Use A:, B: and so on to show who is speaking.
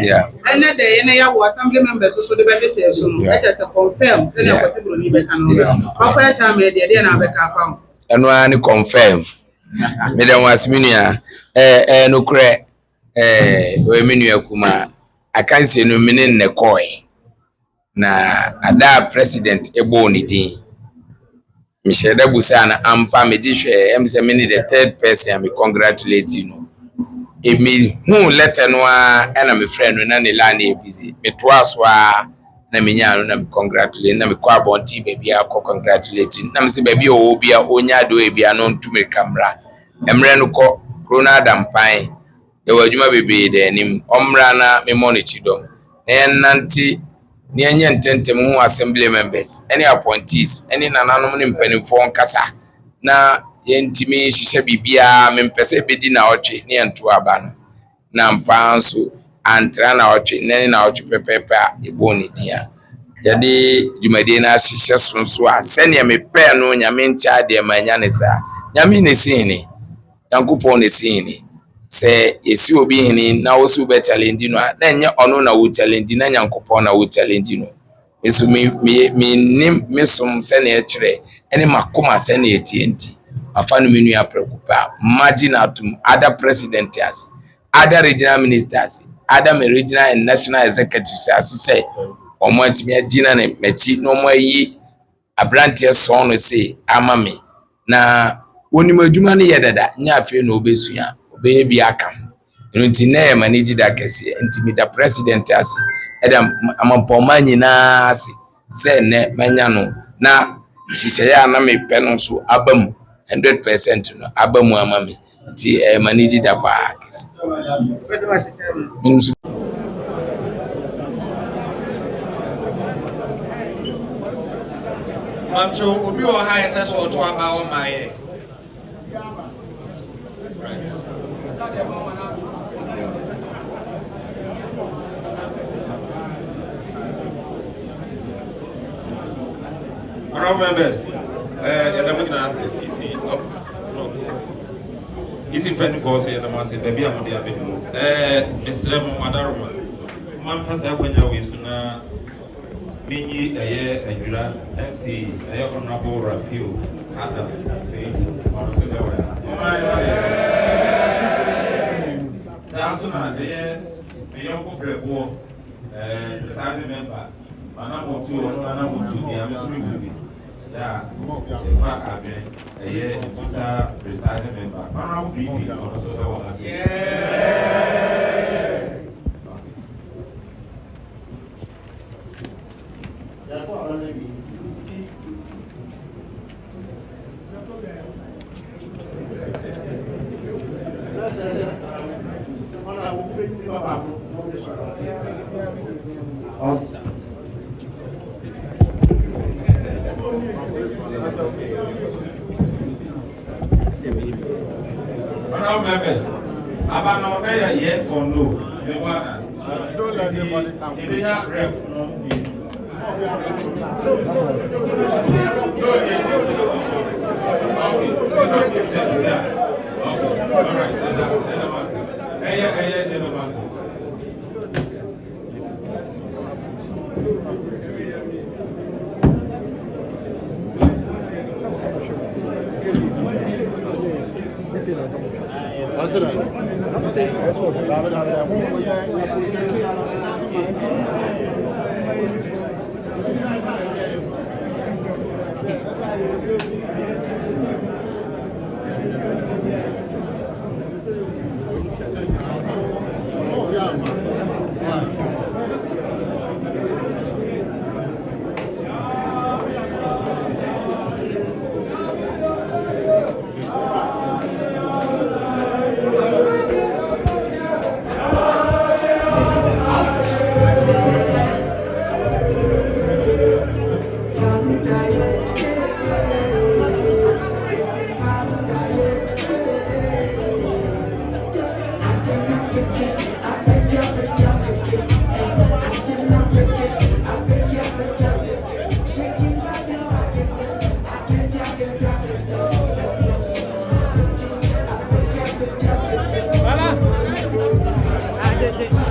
A: Yeah.
B: And then they were assembly members so the best just confirm. Send a possible need
A: and one confirm. Madam was minia no cre we menu kuma I can't say no meaning ne koi na ada president ebo ni din Michelle Busana ampa me dihwe em se me the third person me congratulate you know emi hu letter no a na me friend no na ne la na busy me to aswa na me nya no na me congratulate na me kwa bonti baby akọ congratulate na me se baby o bia onya do e bia no ntumi camera emre no ko corona dampan e wadwuma bebe de nim omra na me monitor do na nanti ni anya ntentem hu assembly members any appointees any nananom ne mpanimfo nkasa na yentimi hihye bibia mempese bedi na otwe ne ento aba no na mpanso antra na otwe ne na otwe pepepe a eboni dia yade dwumade na hihye sonso a sene me pe no nyame ncha de manya ne sa nyame ne sini yankopon ne sini se esi obi hini na wosu be challenge no na nya ono na wo challenge na yankopon na wo challenge no eso me som se na ekire ene makoma se na etienti afanu menu ya preocupa imagine atum other president as other regional ministers other regional and national executives as say omo atimi agina na mechi no mo yi abrantie so no say amame na woni adwuma ne yedada nya afi na obesua baby aka nti na manage da kese nti mi da president asi eda amampoma nyina asi se ne manya no na sise ya na me pe no so abamu 100% no abamu amami nti manage da pa kese
C: Mamcho obi o ha ese so to aba o maye. Honorable members, Easy pen for say the massive baby am dia bedu. Mr. Madaruma. Man fasa kwanya we suna minyi adura MC Honorable Rafiu Adams say also there were. Sasuna the young brebo presiding member Anamotu dia mesumi yeah, in fact, I've been a year in Suta presiding member. Honorable BP, also the one I say. Members, about yes or no? Don't let anybody come. If they are rep,
D: Bebre.